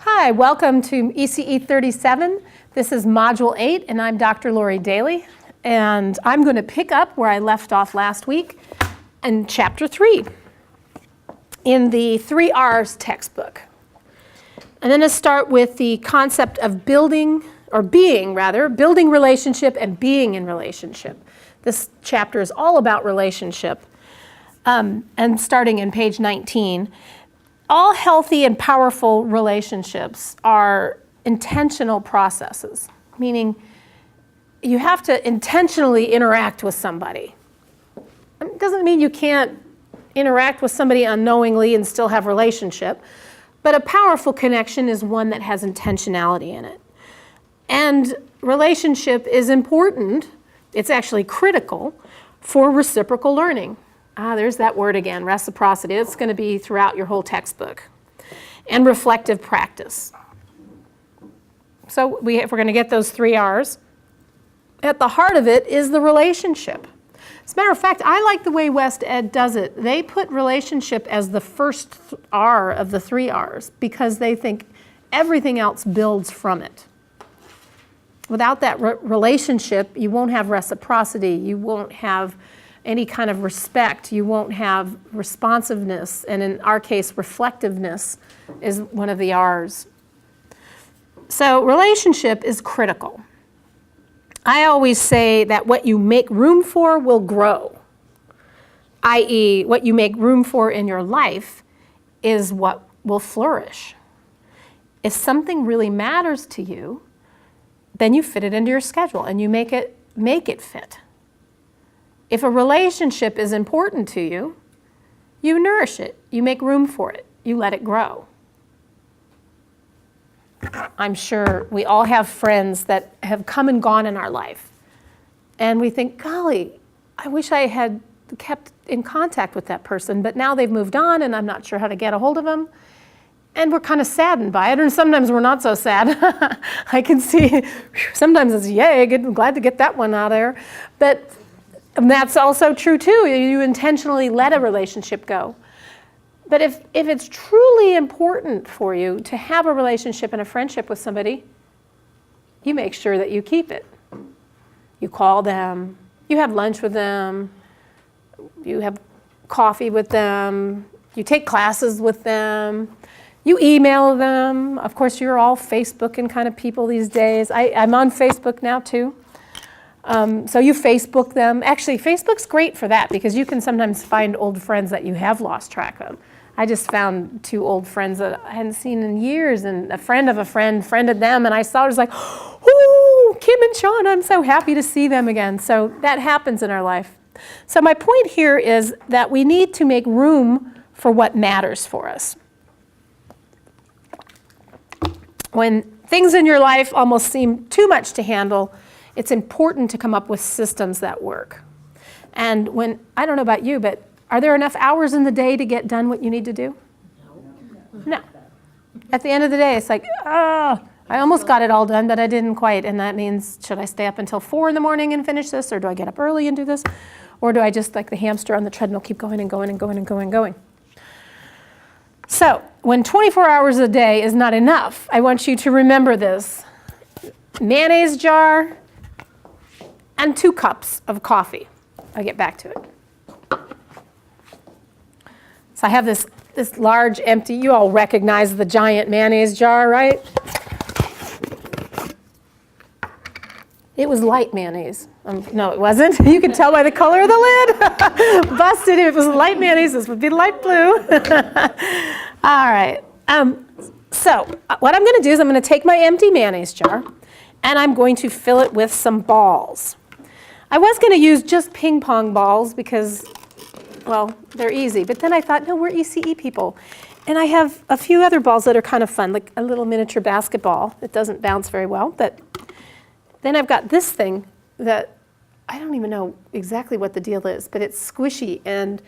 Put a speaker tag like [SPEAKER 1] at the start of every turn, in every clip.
[SPEAKER 1] Hi, welcome to ECE 37. This is Module 8, and I'm Dr. Laurie Daly. And I'm going to pick up where I left off last week in Chapter 3 in the 3 R's textbook. I'm going to start with the concept of building relationship and being in relationship. This chapter is all about relationship. And starting in page 19. All healthy and powerful relationships are intentional processes, meaning you have to intentionally interact with somebody. It doesn't mean you can't interact with somebody unknowingly and still have relationship, but a powerful connection is one that has intentionality in it. And relationship is important, it's actually critical for reciprocal learning. There's that word again, reciprocity. It's going to be throughout your whole textbook. And reflective practice. So if we're going to get those 3 R's, at the heart of it is the relationship. As a matter of fact, I like the way West Ed does it. They put relationship as the first R of the 3 R's because they think everything else builds from it. Without that relationship, you won't have reciprocity, you won't have any kind of respect, you won't have responsiveness, and in our case, reflectiveness is one of the R's. So relationship is critical. I always say that what you make room for will grow, i.e., what you make room for in your life is what will flourish. If something really matters to you, then you fit it into your schedule and you make it fit. If a relationship is important to you, you nourish it, you make room for it, you let it grow. I'm sure we all have friends that have come and gone in our life. And we think, golly, I wish I had kept in contact with that person, but now they've moved on and I'm not sure how to get a hold of them. And we're kind of saddened by it, and sometimes we're not so sad. I can see, sometimes it's, yay, glad to get that one out of there. But that's also true too. You intentionally let a relationship go. But if it's truly important for you to have a relationship and a friendship with somebody, you make sure that you keep it. You call them, you have lunch with them, you have coffee with them, you take classes with them, you email them. Of course, you're all Facebooking kind of people these days. I'm on Facebook now too. So you Facebook them. Actually, Facebook's great for that because you can sometimes find old friends that you have lost track of. I just found 2 old friends that I hadn't seen in years, and a friend of a friend friended them, and I saw it, was like, ooh, Kim and Sean, I'm so happy to see them again. So that happens in our life. So my point here is that we need to make room for what matters for us. When things in your life almost seem too much to handle, it's important to come up with systems that work. And I don't know about you, but are there enough hours in the day to get done what you need to do? No. At the end of the day, it's like, I almost got it all done, but I didn't quite. And that means, should I stay up until 4 in the morning and finish this? Or do I get up early and do this? Or do I just, like the hamster on the treadmill, keep going and going and going and going and going? So when 24 hours a day is not enough, I want you to remember this. Mayonnaise jar, and 2 cups of coffee. I'll get back to it. So I have this large empty, you all recognize the giant mayonnaise jar, right? It was light mayonnaise. No, it wasn't. You can tell by the color of the lid. Busted. If it was light mayonnaise, this would be light blue. All right. So what I'm going to do is I'm going to take my empty mayonnaise jar, and I'm going to fill it with some balls. I was going to use just ping pong balls because, well, they're easy. But then I thought, no, we're ECE people. And I have a few other balls that are kind of fun, like a little miniature basketball. It doesn't bounce very well. But then I've got this thing that I don't even know exactly what the deal is, but it's squishy, and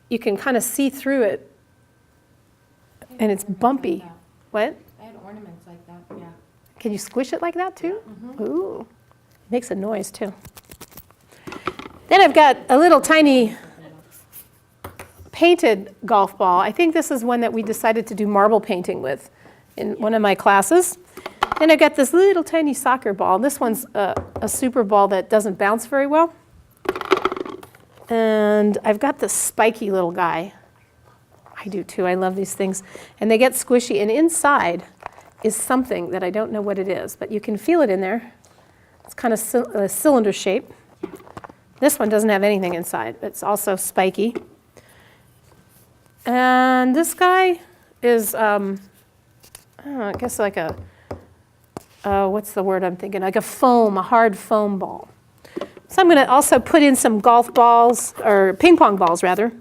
[SPEAKER 1] you can kind of see through it. And it's bumpy. What?
[SPEAKER 2] I had ornaments like that, yeah.
[SPEAKER 1] Can you squish it like that too? Mm-hmm. Ooh, it makes a noise too. Then I've got a little tiny painted golf ball. I think this is one that we decided to do marble painting with. in one of my classes. And I got this little tiny soccer ball. This one's a super ball that doesn't bounce very well. And I've got this spiky little guy. I do too, I love these things. And they get squishy, and inside is something that I don't know what it is, but you can feel it in there. It's kind of a cylinder shape. This one doesn't have anything inside. It's also spiky. And this guy is, I guess like a, what's the word I'm thinking? Like a hard foam ball. So I'm going to also put in some golf balls, or ping pong balls rather.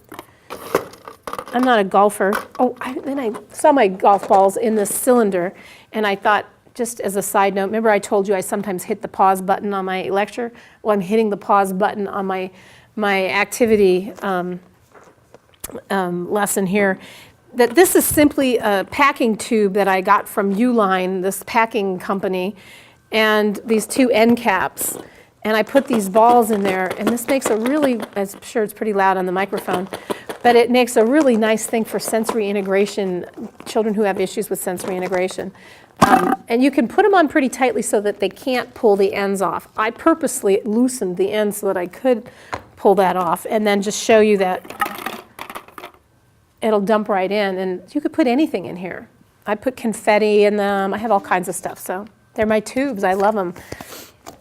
[SPEAKER 1] I'm not a golfer. Oh, then I saw my golf balls in this cylinder, and I thought, just as a side note, remember I told you I sometimes hit the pause button on my lecture? Well, I'm hitting the pause button on my activity lesson here. That this is simply a packing tube that I got from Uline, this packing company, and these two end caps. And I put these balls in there, and this makes a really, I'm sure it's pretty loud on the microphone, but it makes a really nice thing for sensory integration, children who have issues with sensory integration. And you can put them on pretty tightly so that they can't pull the ends off. I purposely loosened the ends so that I could pull that off, and then just show you that it'll dump right in. And you could put anything in here. I put confetti in them. I have all kinds of stuff. So they're my tubes. I love them.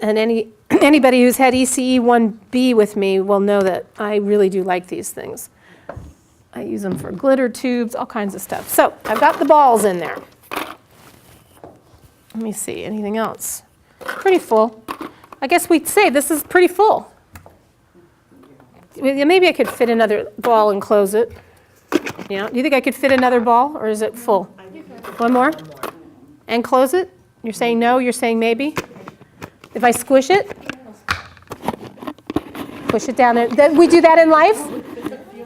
[SPEAKER 1] And anybody who's had ECE 1B with me will know that I really do like these things. I use them for glitter tubes, all kinds of stuff. So I've got the balls in there. Let me see, anything else? Pretty full. I guess we'd say this is pretty full. Maybe I could fit another ball and close it. Yeah, do you think I could fit another ball, or is it full? One more? And close it? You're saying no, you're saying maybe? If I squish it? Push it down there. We do that in life?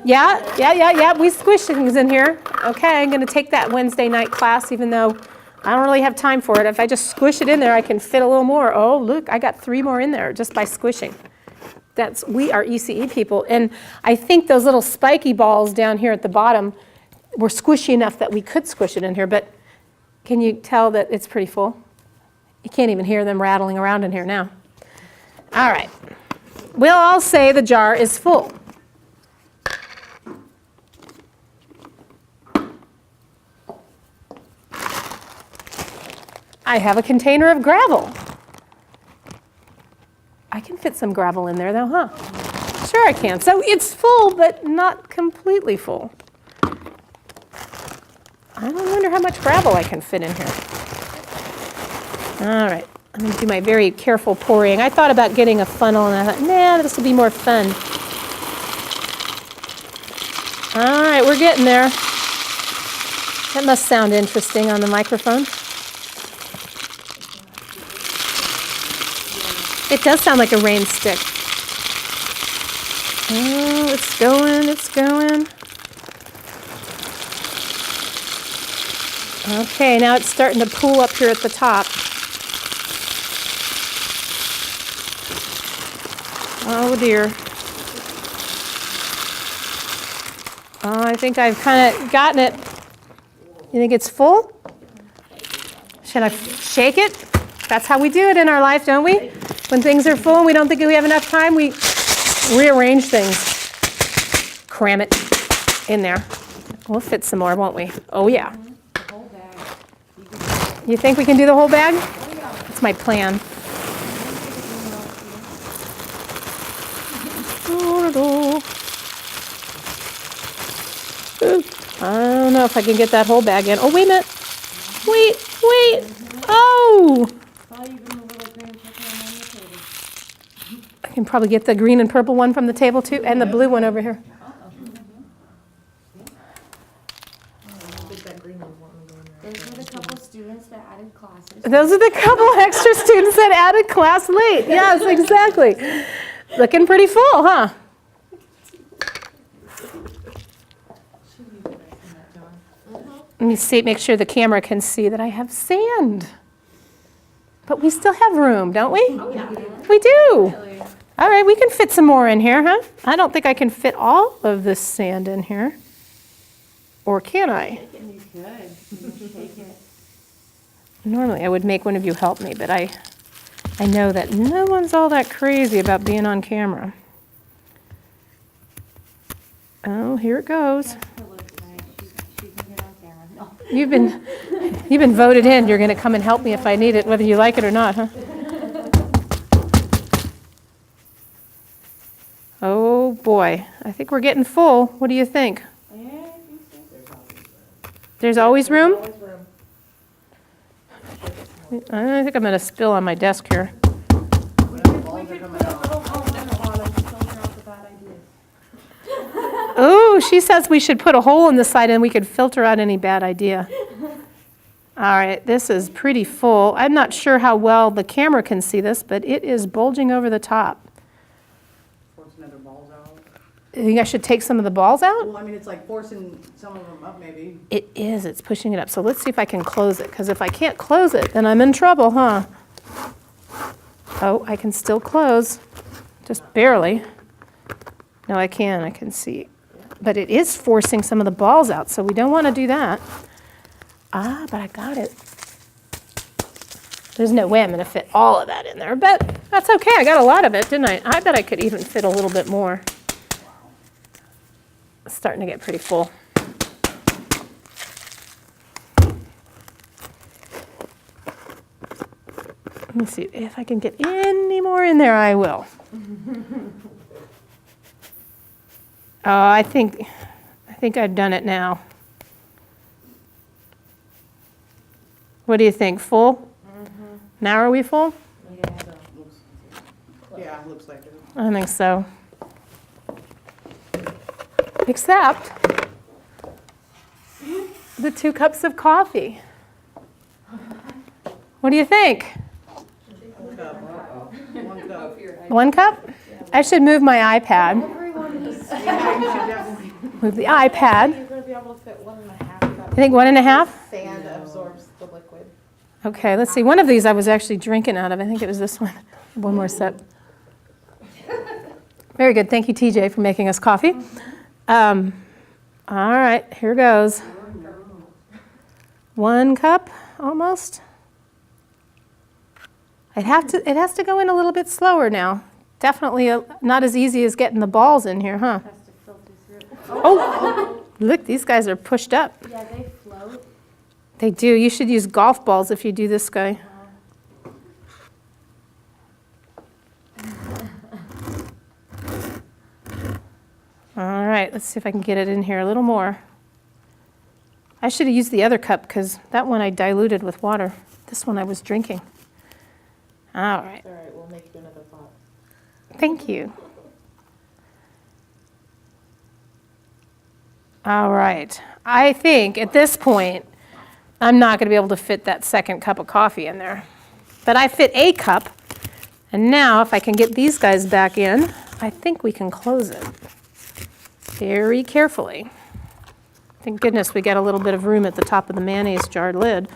[SPEAKER 1] Yeah. We squish things in here. Okay, I'm going to take that Wednesday night class, even though I don't really have time for it. If I just squish it in there, I can fit a little more. Oh, look, I got 3 more in there just by squishing. We are ECE people. And I think those little spiky balls down here at the bottom were squishy enough that we could squish it in here. But can you tell that it's pretty full? You can't even hear them rattling around in here now. All right. We'll all say the jar is full. I have a container of gravel. I can fit some gravel in there though, huh? Sure I can. So it's full, but not completely full. I wonder how much gravel I can fit in here. All right, I'm going to do my very careful pouring. I thought about getting a funnel, and I thought, nah, this will be more fun. All right, we're getting there. That must sound interesting on the microphone. It does sound like a rain stick. Oh, it's going, it's going. Okay, now it's starting to pool up here at the top. Oh dear. I think I've kind of gotten it. You think it's full? Should I shake it? That's how we do it in our life, don't we? When things are full and we don't think we have enough time, we rearrange things. Cram it in there. We'll fit some more, won't we? Oh yeah.
[SPEAKER 2] Whole bag.
[SPEAKER 1] You think we can do the whole bag? That's my plan. I don't know if I can get that whole bag in. Oh, wait a minute. Wait. Oh! I can probably get the green and purple one from the table too, and the blue one over here.
[SPEAKER 2] Those were the couple students that added classes.
[SPEAKER 1] Those are the couple extra students that added class late. Yes, exactly. Looking pretty full, huh? Let me see, make sure the camera can see that I have sand. But we still have room, don't we?
[SPEAKER 2] Oh, yeah.
[SPEAKER 1] We do. All right, we can fit some more in here, huh? I don't think I can fit all of this sand in here. Or can I?
[SPEAKER 2] You could. Shake it.
[SPEAKER 1] Normally I would make one of you help me, but I know that no one's all that crazy about being on camera. Oh, here it goes. You've been voted in. You're going to come and help me if I need it, whether you like it or not, huh? Oh boy, I think we're getting full. What do you think?
[SPEAKER 2] Yeah, I think so.
[SPEAKER 1] There's always room?
[SPEAKER 3] Always room.
[SPEAKER 1] I think I'm going to spill on my desk here. Oh, she says we should put a hole in the side and we could filter out any bad idea. All right, this is pretty full. I'm not sure how well the camera can see this, but it is bulging over the top.
[SPEAKER 3] Force another balls out.
[SPEAKER 1] You think I should take some of the balls out?
[SPEAKER 3] Well, I mean, it's like forcing some of them up, maybe.
[SPEAKER 1] It is, it's pushing it up. So let's see if I can close it, because if I can't close it, then I'm in trouble, huh? Oh, I can still close, just barely. No, I can see. But it is forcing some of the balls out, so we don't want to do that. Ah, but I got it. There's no way I'm going to fit all of that in there, but that's okay. I got a lot of it, didn't I? I bet I could even fit a little bit more. It's starting to get pretty full. Let me see if I can get any more in there. I will. Oh, I think I've done it now. What do you think? Full? Mm-hmm. Now are we full?
[SPEAKER 3] Yeah, looks like it.
[SPEAKER 1] I think so. Except the 2 cups of coffee. What do you think?
[SPEAKER 3] 1 cup. 1 cup.
[SPEAKER 1] 1 cup? I should move my iPad.
[SPEAKER 3] Yeah, you should definitely.
[SPEAKER 1] Move the iPad.
[SPEAKER 2] You're gonna be able to fit 1.5 cups.
[SPEAKER 1] I think 1.5?
[SPEAKER 2] Sand absorbs the liquid.
[SPEAKER 1] Okay, let's see. One of these I was actually drinking out of. I think it was this one. One more sip. Very good. Thank you, TJ, for making us coffee. All right, here goes. 1 cup, almost. It has to go in a little bit slower now. Definitely not as easy as getting the balls in here, huh?
[SPEAKER 2] Has to filter through.
[SPEAKER 1] Oh, look, these guys are pushed up.
[SPEAKER 2] Yeah, they float.
[SPEAKER 1] They do. You should use golf balls if you do this guy. All right, let's see if I can get it in here a little more. I should have used the other cup because that one I diluted with water. This one I was drinking. All right.
[SPEAKER 2] All right, we'll make you another pot.
[SPEAKER 1] Thank you. All right. I think at this point, I'm not going to be able to fit that 2nd cup of coffee in there. But I fit a cup. And now if I can get these guys back in, I think we can close it very carefully. Thank goodness we got a little bit of room at the top of the mayonnaise jar lid.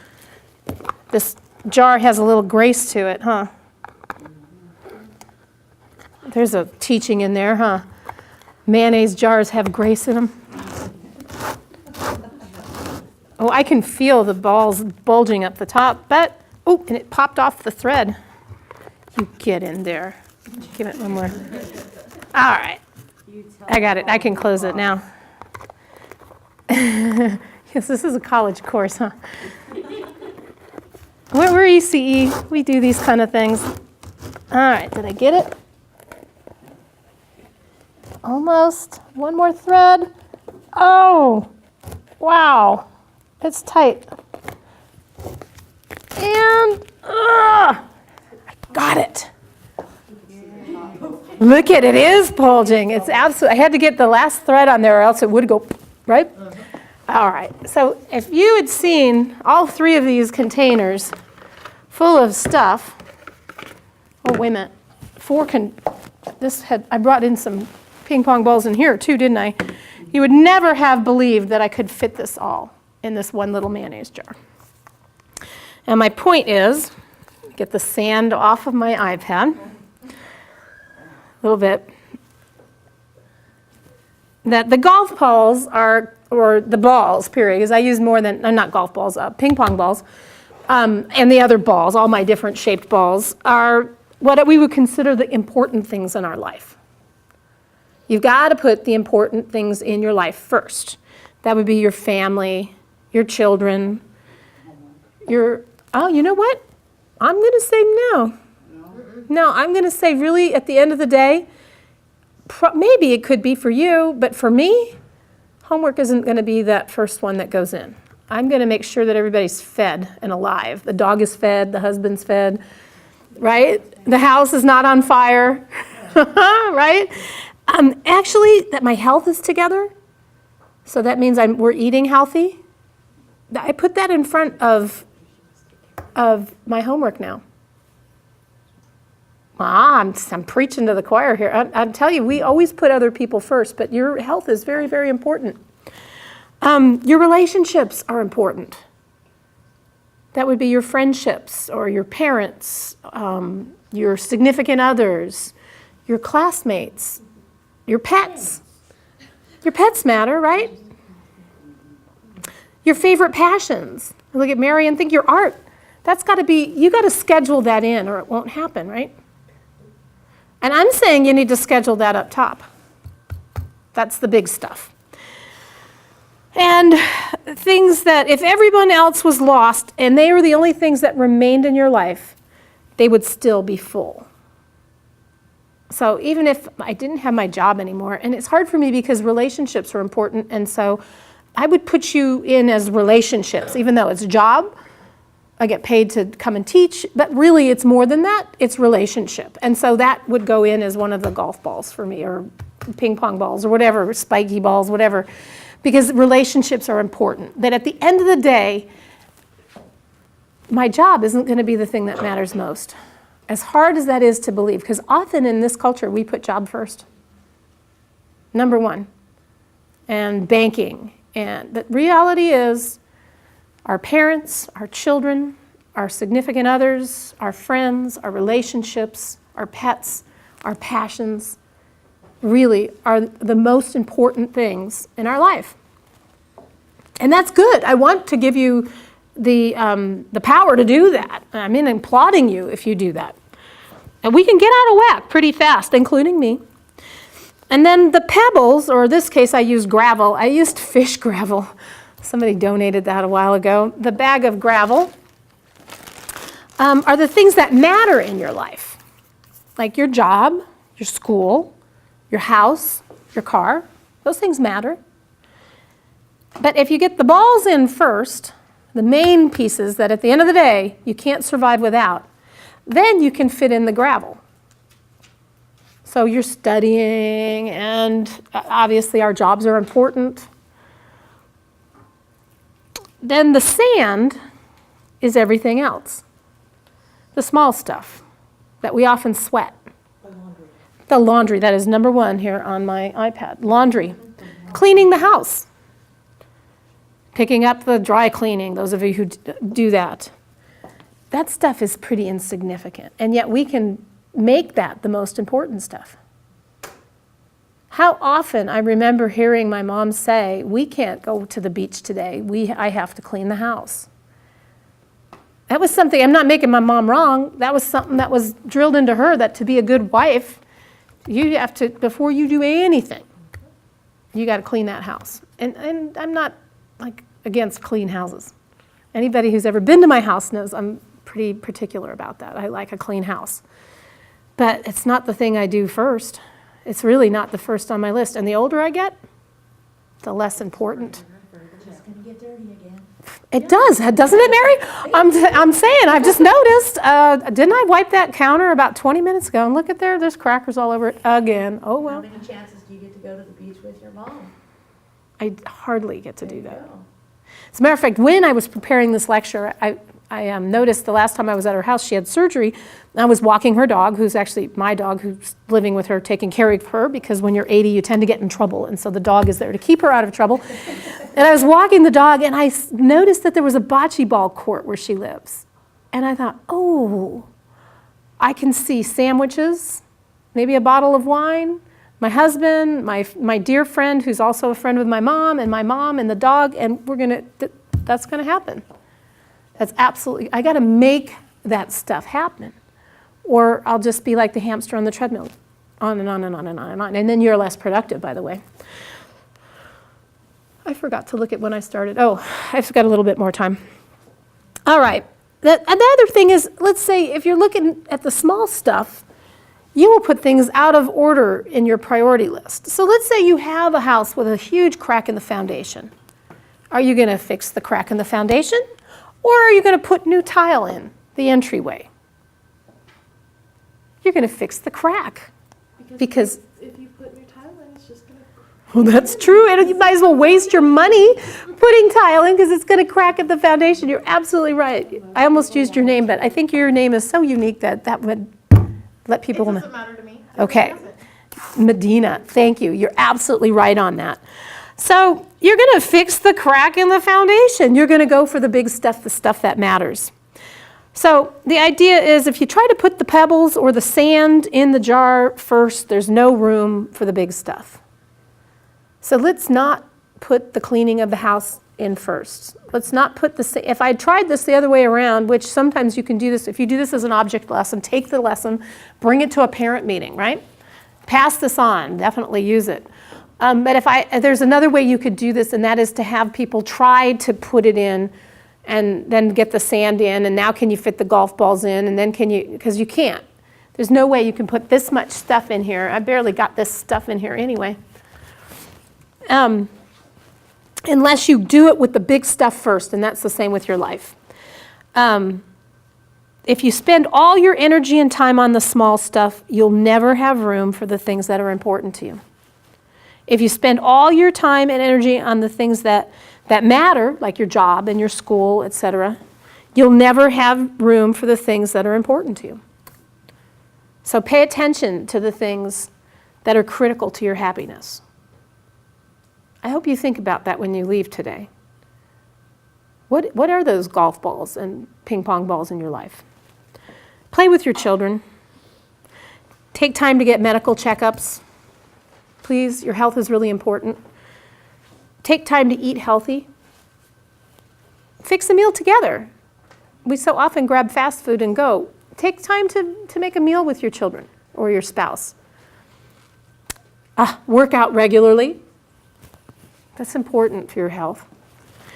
[SPEAKER 1] This jar has a little grace to it, huh? There's a teaching in there, huh? Mayonnaise jars have grace in them. Oh, I can feel the balls bulging up the top, but, oh, and it popped off the thread. You get in there. Give it one more. All right. I got it. I can close it now. Yes, this is a college course, huh? We're ECE. We do these kind of things. All right, did I get it? Almost. One more thread. Oh, wow. It's tight. And, I got it. Look at it, it is bulging. It's absolutely, I had to get the last thread on there or else it would go, right? All right, so if you had seen all 3 of these containers full of stuff, oh, wait a minute, I brought in some ping pong balls in here too, didn't I? You would never have believed that I could fit this all in this one little mayonnaise jar. And my point is, get the sand off of my iPad. A little bit. That the golf balls are, or the balls, period, because I use more than, not golf balls, ping pong balls, and the other balls, all my different shaped balls, are what we would consider the important things in our life. You've got to put the important things in your life first. That would be your family, your children, oh, you know what? I'm going to say no. No, I'm going to say really at the end of the day, maybe it could be for you, but for me, homework isn't going to be that first one that goes in. I'm going to make sure that everybody's fed and alive. The dog is fed, the husband's fed, right? The house is not on fire, right? Actually, that my health is together, so that means we're eating healthy. I put that in front of my homework now. I'm preaching to the choir here. I tell you, we always put other people first, but your health is very, very important. Your relationships are important. That would be your friendships or your parents, your significant others, your classmates, your pets. Your pets matter, right? Your favorite passions. Look at Mary and think your art. That's got to be, you got to schedule that in or it won't happen, right? And I'm saying you need to schedule that up top. That's the big stuff. And things that if everyone else was lost and they were the only things that remained in your life, they would still be full. So even if I didn't have my job anymore, and it's hard for me because relationships are important, and so I would put you in as relationships, even though it's a job. I get paid to come and teach, but really it's more than that, it's relationship. And so that would go in as one of the golf balls for me, or ping pong balls, or whatever, spiky balls, whatever, because relationships are important. That at the end of the day, my job isn't going to be the thing that matters most. As hard as that is to believe, because often in this culture we put job first. Number one. And banking. And the reality is, our parents, our children, our significant others, our friends, our relationships, our pets, our passions, really are the most important things in our life. And that's good. I want to give you the power to do that. I mean, I'm applauding you if you do that. And we can get out of whack pretty fast, including me. And then the pebbles, or in this case I used gravel. I used fish gravel. Somebody donated that a while ago. The bag of gravel are the things that matter in your life, like your job, your school, your house, your car. Those things matter. But if you get the balls in first, the main pieces that at the end of the day you can't survive without, then you can fit in the gravel. So you're studying, and obviously our jobs are important. Then the sand is everything else. The small stuff that we often sweat. The laundry, that is number one here on my iPad. Laundry. Cleaning the house. Picking up the dry cleaning, those of you who do that. That stuff is pretty insignificant, and yet we can make that the most important stuff. How often I remember hearing my mom say, we can't go to the beach today. I have to clean the house. That was something, I'm not making my mom wrong, that was something that was drilled into her, that to be a good wife, you have to, before you do anything, you got to clean that house. And I'm not like against clean houses. Anybody who's ever been to my house knows I'm pretty particular about that. I like a clean house. But it's not the thing I do first. It's really not the first on my list. And the older I get, the less important.
[SPEAKER 2] It's just gonna get dirty again.
[SPEAKER 1] It does, doesn't it, Mary? I'm saying, I've just noticed. Didn't I wipe that counter about 20 minutes ago? And look at there's crackers all over it again. Oh,
[SPEAKER 2] How
[SPEAKER 1] well.
[SPEAKER 2] many chances do you get to go to the beach with your mom?
[SPEAKER 1] I hardly get to do that.
[SPEAKER 2] Go.
[SPEAKER 1] As a matter of fact, when I was preparing this lecture, I noticed the last time I was at her house, she had surgery. I was walking her dog, who's actually my dog, who's living with her, taking care of her, because when you're 80, you tend to get in trouble. And so the dog is there to keep her out of trouble. And I was walking the dog, and I noticed that there was a bocce ball court where she lives. And I thought, oh, I can see sandwiches, maybe a bottle of wine, my husband, my dear friend, who's also a friend with my mom and the dog, and that's going to happen. That's absolutely, I got to make that stuff happen. Or I'll just be like the hamster on the treadmill, on and on and on and on and on. And then you're less productive, by the way. I forgot to look at when I started. Oh, I've got a little bit more time. All right. The other thing is, let's say if you're looking at the small stuff, you will put things out of order in your priority list. So let's say you have a house with a huge crack in the foundation. Are you going to fix the crack in the foundation? Or are you going to put new tile in the entryway? You're going to fix the crack. Because
[SPEAKER 4] if you put new tile in, it's just going to...
[SPEAKER 1] Well, that's true. And you might as well waste your money putting tile in because it's going to crack at the foundation. You're absolutely right. I almost used your name, but I think your name is so unique that that would let people know.
[SPEAKER 4] It doesn't matter to me.
[SPEAKER 1] Okay. Medina, thank you. You're absolutely right on that. So you're going to fix the crack in the foundation. You're going to go for the big stuff, the stuff that matters. So the idea is if you try to put the pebbles or the sand in the jar first, there's no room for the big stuff. So let's not put the cleaning of the house in first. Let's not put if I tried this the other way around, which sometimes you can do this, if you do this as an object lesson, take the lesson, bring it to a parent meeting, right? Pass this on, definitely use it. But there's another way you could do this, and that is to have people try to put it in and then get the sand in, and now can you fit the golf balls in, and then can you, because you can't. There's no way you can put this much stuff in here. I barely got this stuff in here anyway. Unless you do it with the big stuff first, and that's the same with your life. If you spend all your energy and time on the small stuff, you'll never have room for the things that are important to you. If you spend all your time and energy on the things that matter, like your job and your school, etc., you'll never have room for the things that are important to you. So pay attention to the things that are critical to your happiness. I hope you think about that when you leave today. What are those golf balls and ping pong balls in your life? Play with your children. Take time to get medical checkups. Please, your health is really important. Take time to eat healthy. Fix a meal together. We so often grab fast food and go. Take time to make a meal with your children or your spouse. Work out regularly. That's important for your health.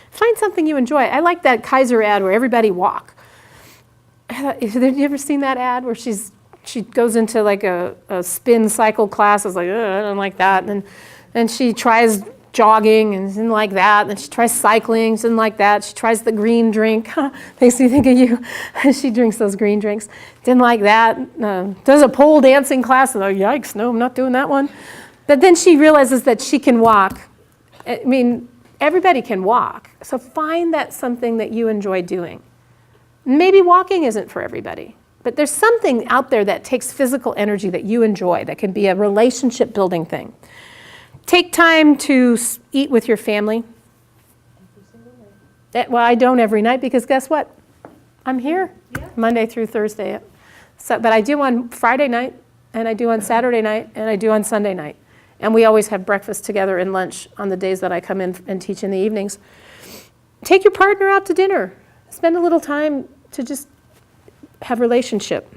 [SPEAKER 1] Find something you enjoy. I like that Kaiser ad where everybody walk. Have you ever seen that ad where she goes into like a spin cycle class? It's like, I don't like that. And then she tries jogging and didn't like that. Then she tries cycling, didn't like that. She tries the green drink. Makes me think of you. She drinks those green drinks. Didn't like that. Does a pole dancing class. And yikes, no, I'm not doing that one. But then she realizes that she can walk. I mean, everybody can walk. So find that something that you enjoy doing. Maybe walking isn't for everybody, but there's something out there that takes physical energy that you enjoy, that can be a relationship building thing. Take time to eat with your family. Well, I don't every night because guess what? I'm here Monday through Thursday. So, but I do on Friday night, and I do on Saturday night, and I do on Sunday night. And we always have breakfast together and lunch on the days that I come in and teach in the evenings. Take your partner out to dinner. Spend a little time to just have relationship.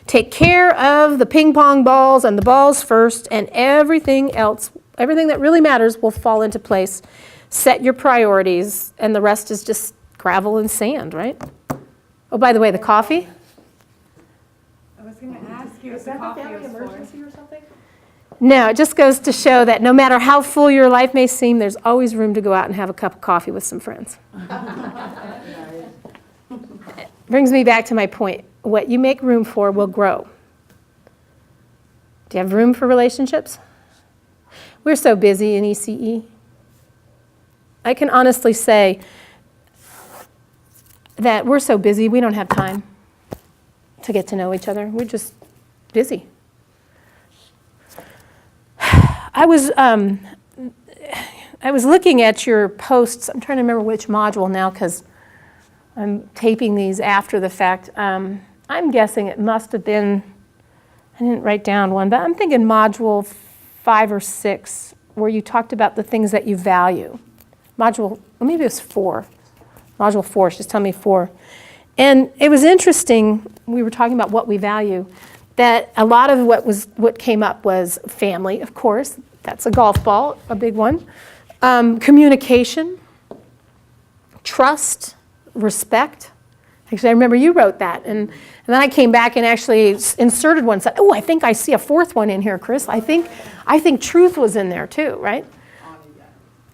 [SPEAKER 1] Take care of the ping pong balls and the balls first, and everything else, everything that really matters will fall into place. Set your priorities, and the rest is just gravel and sand, right? Oh, by the way, the coffee?
[SPEAKER 2] I was going to ask you if
[SPEAKER 4] Is
[SPEAKER 2] the
[SPEAKER 4] that the
[SPEAKER 2] coffee
[SPEAKER 4] family
[SPEAKER 2] was for.
[SPEAKER 4] emergency or something?
[SPEAKER 1] No, it just goes to show that no matter how full your life may seem, there's always room to go out and have a cup of coffee with some friends. Brings me back to my point. What you make room for will grow. Do you have room for relationships? We're so busy in ECE. I can honestly say that we're so busy, we don't have time to get to know each other. We're just busy. I was looking at your posts. I'm trying to remember which module now because I'm taping these after the fact. I'm guessing it must have been, I didn't write down one, but I'm thinking module 5 or 6, where you talked about the things that you value. Maybe it was 4. Module 4, she's telling me 4. And it was interesting, we were talking about what we value, that a lot of what came up was family, of course. That's a golf ball, a big one. Communication, trust, respect. Actually, I remember you wrote that. And then I came back and actually inserted one. Said, oh, I think I see a fourth one in here, Chris. I think truth was in there too, right?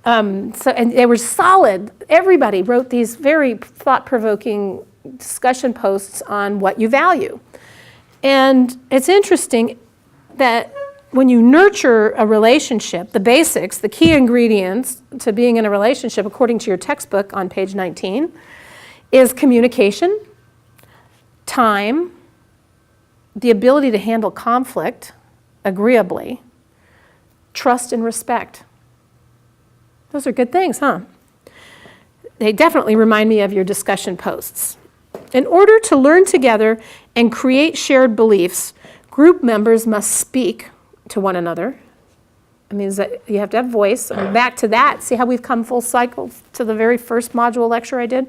[SPEAKER 1] And they were solid. Everybody wrote these very thought-provoking discussion posts on what you value. And it's interesting that when you nurture a relationship, the basics, the key ingredients to being in a relationship, according to your textbook on page 19, is communication, time, the ability to handle conflict agreeably, trust and respect. Those are good things, huh? They definitely remind me of your discussion posts. In order to learn together and create shared beliefs, group members must speak to one another. It means that you have to have voice. And back to that, see how we've come full cycle to the very first module lecture I did?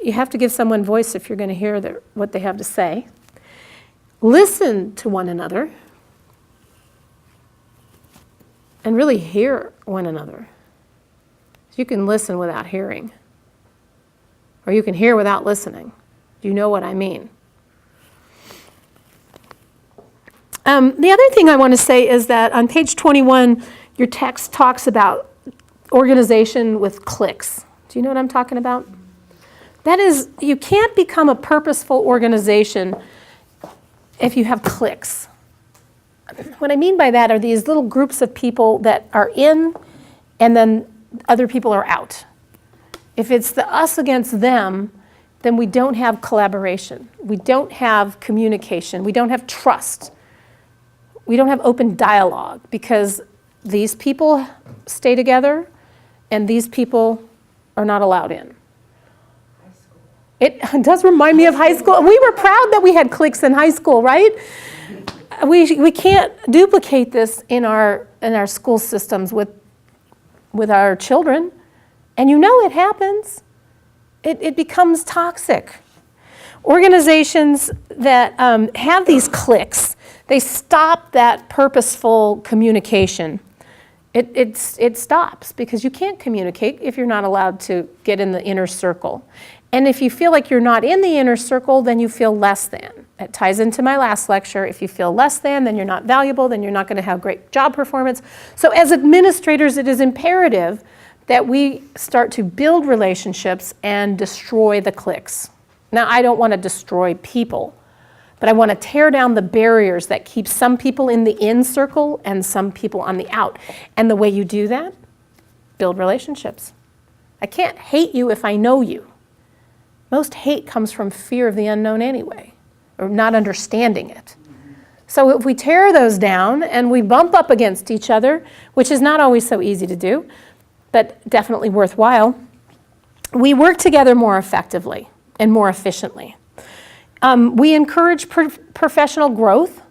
[SPEAKER 1] You have to give someone voice if you're going to hear what they have to say. Listen to one another and really hear one another. You can listen without hearing, or you can hear without listening. You know what I mean. The other thing I want to say is that on page 21, your text talks about organization with cliques. Do you know what I'm talking about? That is, you can't become a purposeful organization if you have cliques. What I mean by that are these little groups of people that are in and then other people are out. If it's the us against them, then we don't have collaboration. We don't have communication. We don't have trust. We don't have open dialogue because these people stay together and these people are not allowed in. It does remind me of high school. We were proud that we had cliques in high school, right? We can't duplicate this in our school systems with our children. And you know it happens. It becomes toxic. Organizations that have these cliques, they stop that purposeful communication. It stops because you can't communicate if you're not allowed to get in the inner circle. And if you feel like you're not in the inner circle, then you feel less than. It ties into my last lecture. If you feel less than, then you're not valuable, then you're not going to have great job performance. So as administrators, it is imperative that we start to build relationships and destroy the cliques. Now, I don't want to destroy people, but I want to tear down the barriers that keep some people in the in circle and some people on the out. And the way you do that, build relationships. I can't hate you if I know you. Most hate comes from fear of the unknown anyway, or not understanding it. So if we tear those down and we bump up against each other, which is not always so easy to do, but definitely worthwhile, we work together more effectively and more efficiently. We encourage professional growth.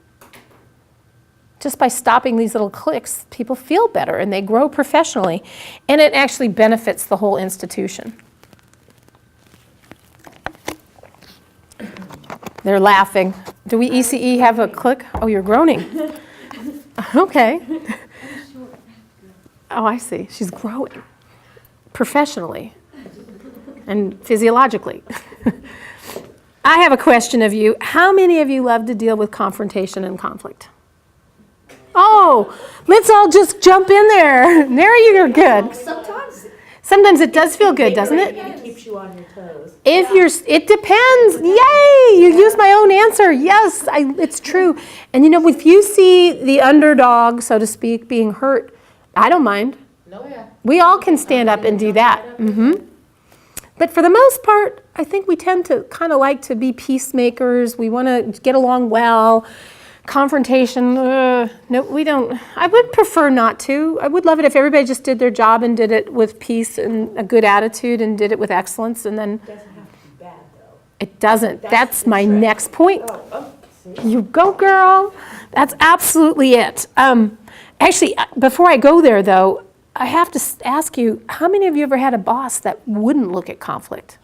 [SPEAKER 1] Just by stopping these little cliques, people feel better and they grow professionally, and it actually benefits the whole institution. They're laughing. Do we ECE have a clique? Oh, you're groaning. Okay. Oh, I see. She's growing professionally and physiologically. I have a question of you. How many of you love to deal with confrontation and conflict? Oh, let's all just jump in there. Mary, you're good. Sometimes it does feel good, doesn't it?
[SPEAKER 4] It keeps you on your toes.
[SPEAKER 1] It depends. Yay! You used my own answer. Yes, it's true. And you know, if you see the underdog, so to speak, being hurt, I don't mind.
[SPEAKER 4] No, yeah.
[SPEAKER 1] We all can stand up and do that. But for the most part, I think we tend to kind of like to be peacemakers. We want to get along well. Confrontation, no, we don't. I would prefer not to. I would love it if everybody just did their job and did it with peace and a good attitude and did it with excellence, and then
[SPEAKER 4] It doesn't have to be bad, though.
[SPEAKER 1] it doesn't. That's
[SPEAKER 4] the
[SPEAKER 1] my
[SPEAKER 4] trick.
[SPEAKER 1] next point.
[SPEAKER 4] See?
[SPEAKER 1] You go, girl. That's absolutely it. Actually, before I go there, though, I have to ask you, how many of you ever had a boss that wouldn't look at conflict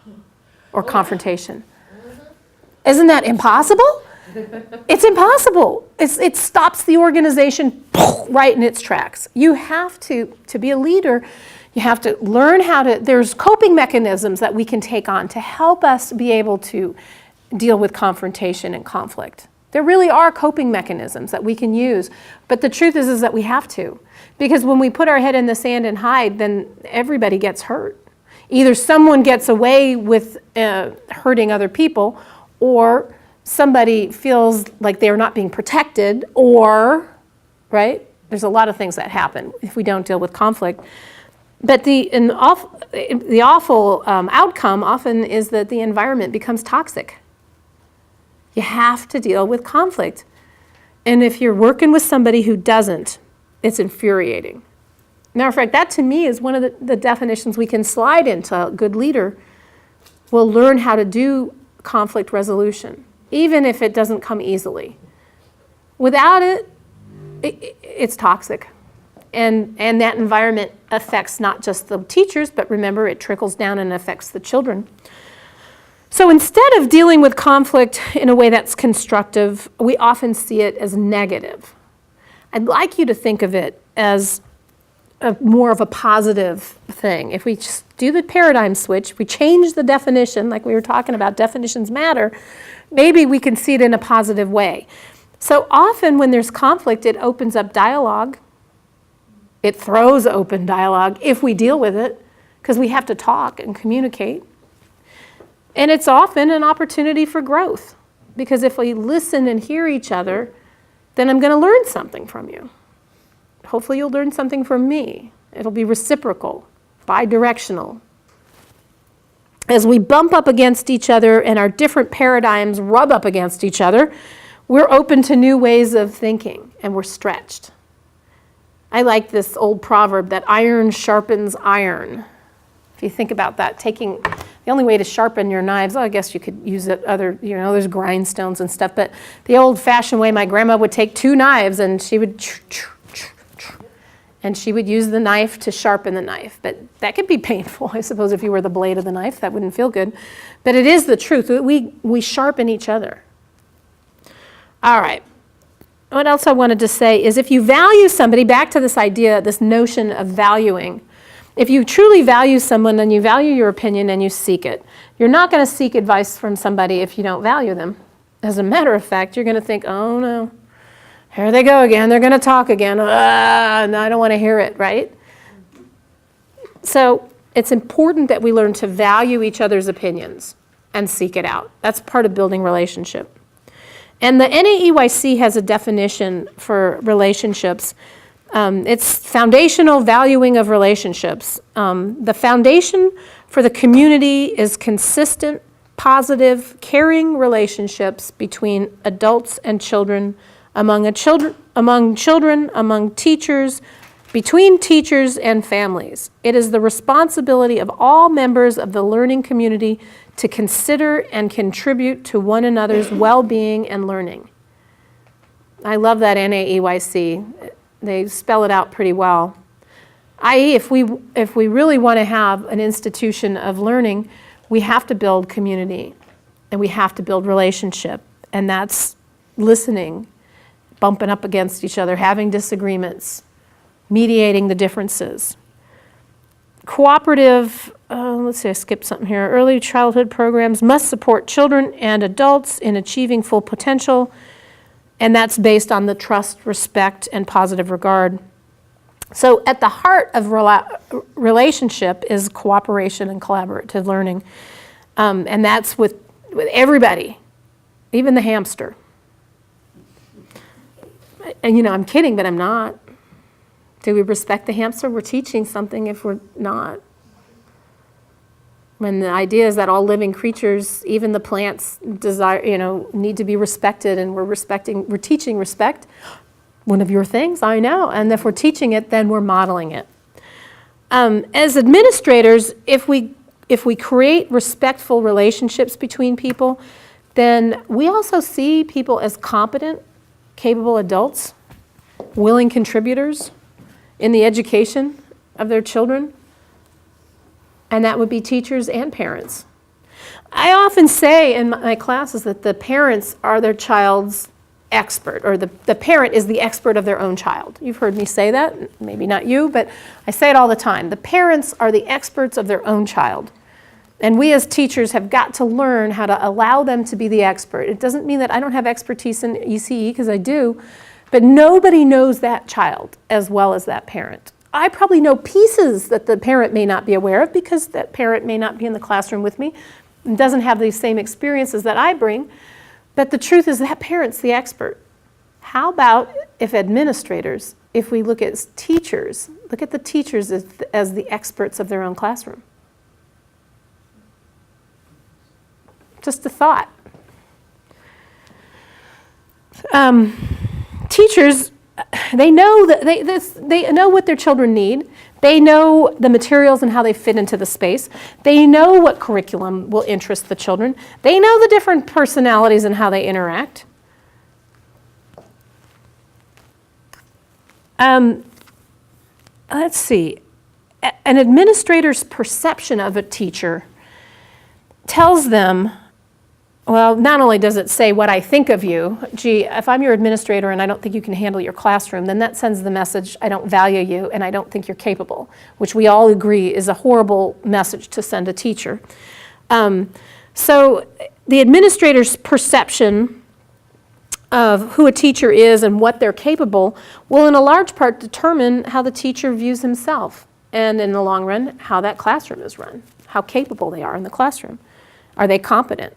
[SPEAKER 1] or confrontation? Isn't that impossible? It's impossible. It stops the organization right in its tracks. You have to be a leader, you have to learn how to, there's coping mechanisms that we can take on to help us be able to deal with confrontation and conflict. There really are coping mechanisms that we can use, but the truth is that we have to. Because when we put our head in the sand and hide, then everybody gets hurt. Either someone gets away with hurting other people, or somebody feels like they're not being protected, or, right? There's a lot of things that happen if we don't deal with conflict. But the awful outcome often is that the environment becomes toxic. You have to deal with conflict. And if you're working with somebody who doesn't, it's infuriating. Matter of fact, that to me is one of the definitions we can slide into a good leader. Will learn how to do conflict resolution, even if it doesn't come easily. Without it, it's toxic. And that environment affects not just the teachers, but remember, it trickles down and affects the children. So instead of dealing with conflict in a way that's constructive, we often see it as negative. I'd like you to think of it as more of a positive thing. If we just do the paradigm switch, we change the definition, like we were talking about, definitions matter, maybe we can see it in a positive way. So often when there's conflict, it opens up dialogue. It throws open dialogue if we deal with it, because we have to talk and communicate. And it's often an opportunity for growth, because if we listen and hear each other, then I'm going to learn something from you. Hopefully you'll learn something from me. It'll be reciprocal, bi-directional. As we bump up against each other and our different paradigms rub up against each other, we're open to new ways of thinking, and we're stretched. I like this old proverb that iron sharpens iron. If you think about that, the only way to sharpen your knives, I guess you could use it there's grindstones and stuff, but the old-fashioned way, my grandma would take two knives and she would use the knife to sharpen the knife. But that could be painful, I suppose, if you were the blade of the knife. That wouldn't feel good. But it is the truth. We sharpen each other. All right. What else I wanted to say is if you value somebody, back to this idea, this notion of valuing, if you truly value someone and you value your opinion and you seek it, you're not going to seek advice from somebody if you don't value them. As a matter of fact, you're going to think, oh no, here they go again, they're going to talk again, no, I don't want to hear it, right? So it's important that we learn to value each other's opinions and seek it out. That's part of building relationship. And the NAEYC has a definition for relationships. It's foundational valuing of relationships. The foundation for the community is consistent, positive, caring relationships between adults and children, among children, among teachers, between teachers and families. It is the responsibility of all members of the learning community to consider and contribute to one another's well-being and learning. I love that NAEYC. They spell it out pretty well. I.e., if we really want to have an institution of learning, we have to build community and we have to build relationship. And that's listening, bumping up against each other, having disagreements, mediating the differences. Cooperative, let's see, I skipped something here. Early childhood programs must support children and adults in achieving full potential, and that's based on the trust, respect, and positive regard. So at the heart of relationship is cooperation and collaborative learning, and that's with everybody, even the hamster. And I'm kidding, but I'm not. Do we respect the hamster? We're teaching something if we're not. When the idea is that all living creatures, even the plants, need to be respected, and we're teaching respect. One of your things, I know. And if we're teaching it, then we're modeling it. As administrators, if we create respectful relationships between people, then we also see people as competent, capable adults, willing contributors in the education of their children, and that would be teachers and parents. I often say in my classes that the parents are their child's expert, or the parent is the expert of their own child. You've heard me say that, maybe not you, but I say it all the time. The parents are the experts of their own child. And we as teachers have got to learn how to allow them to be the expert. It doesn't mean that I don't have expertise in ECE, because I do, but nobody knows that child as well as that parent. I probably know pieces that the parent may not be aware of, because that parent may not be in the classroom with me and doesn't have these same experiences that I bring. But the truth is that parent's the expert. How about if administrators, if we look at teachers, look at the teachers as the experts of their own classroom? Just a thought. Teachers, they know that they know what their children need. They know the materials and how they fit into the space. They know what curriculum will interest the children. They know the different personalities and how they interact. Let's see. An administrator's perception of a teacher tells them, well, not only does it say what I think of you, gee, if I'm your administrator and I don't think you can handle your classroom, then that sends the message, I don't value you and I don't think you're capable, which we all agree is a horrible message to send a teacher. So the administrator's perception of who a teacher is and what they're capable will in a large part determine how the teacher views himself, and in the long run, how that classroom is run, how capable they are in the classroom. Are they competent?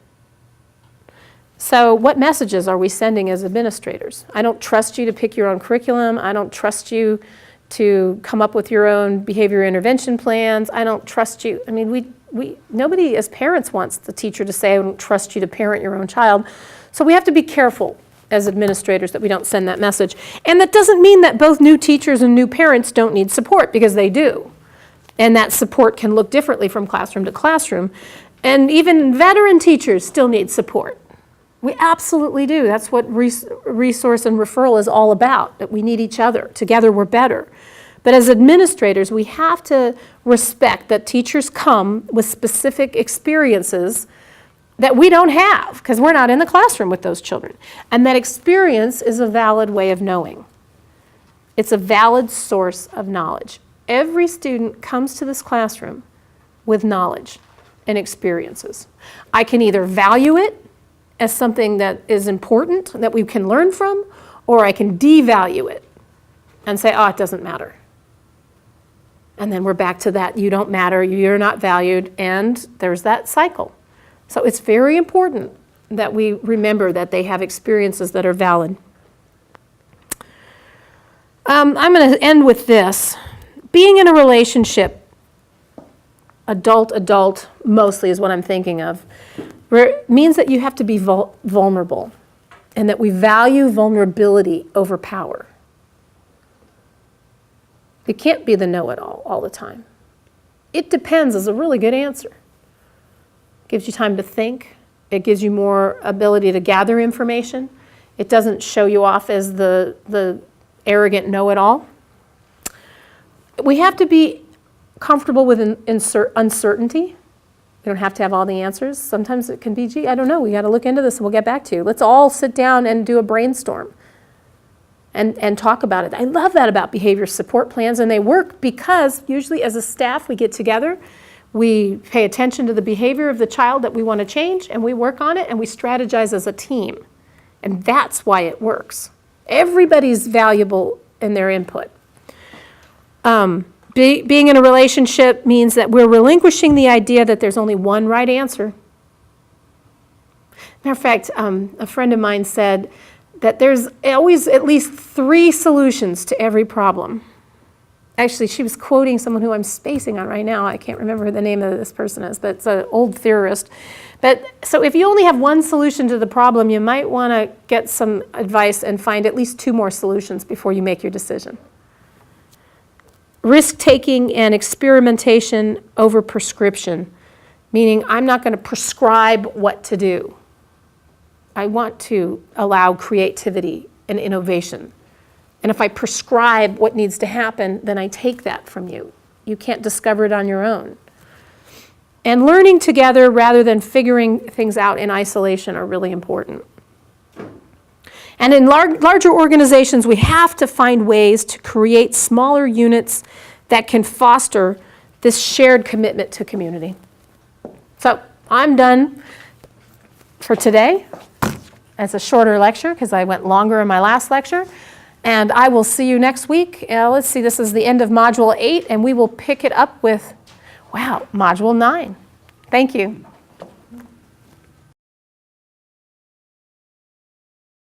[SPEAKER 1] So what messages are we sending as administrators? I don't trust you to pick your own curriculum. I don't trust you to come up with your own behavior intervention plans. I don't trust you. I mean, nobody as parents wants the teacher to say, I don't trust you to parent your own child. So we have to be careful as administrators that we don't send that message. And that doesn't mean that both new teachers and new parents don't need support, because they do. And that support can look differently from classroom to classroom. And even veteran teachers still need support. We absolutely do. That's what resource and referral is all about, that we need each other. Together we're better. But as administrators, we have to respect that teachers come with specific experiences that we don't have, because we're not in the classroom with those children. And that experience is a valid way of knowing. It's a valid source of knowledge. Every student comes to this classroom with knowledge and experiences. I can either value it as something that is important, that we can learn from, or I can devalue it and say, oh, it doesn't matter. And then we're back to that, you don't matter, you're not valued, and there's that cycle. So it's very important that we remember that they have experiences that are valid. I'm going to end with this. Being in a relationship, adult mostly is what I'm thinking of, where it means that you have to be vulnerable, and that we value vulnerability over power. You can't be the know-it-all all the time. It depends is a really good answer. It gives you time to think. It gives you more ability to gather information. It doesn't show you off as the arrogant know-it-all. We have to be comfortable with uncertainty. We don't have to have all the answers. Sometimes it can be, gee, I don't know, we got to look into this and we'll get back to you. Let's all sit down and do a brainstorm and talk about it. I love that about behavior support plans, and they work because usually as a staff we get together, we pay attention to the behavior of the child that we want to change, and we work on it, and we strategize as a team. And that's why it works. Everybody's valuable in their input. Being in a relationship means that we're relinquishing the idea that there's only one right answer. Matter of fact, a friend of mine said that there's always at least 3 solutions to every problem. Actually, she was quoting someone who I'm spacing on right now. I can't remember who the name of this person is, but it's an old theorist. But so if you only have one solution to the problem, you might want to get some advice and find at least 2 more solutions before you make your decision. Risk-taking and experimentation over prescription, meaning I'm not going to prescribe what to do. I want to allow creativity and innovation. And if I prescribe what needs to happen, then I take that from you. You can't discover it on your own. And learning together rather than figuring things out in isolation are really important. And in larger organizations, we have to find ways to create smaller units that can foster this shared commitment to community. So I'm done for today. It's a shorter lecture because I went longer in my last lecture. And I will see you next week. Let's see, this is the end of Module 8, and we will pick it up with, wow, Module 9. Thank you.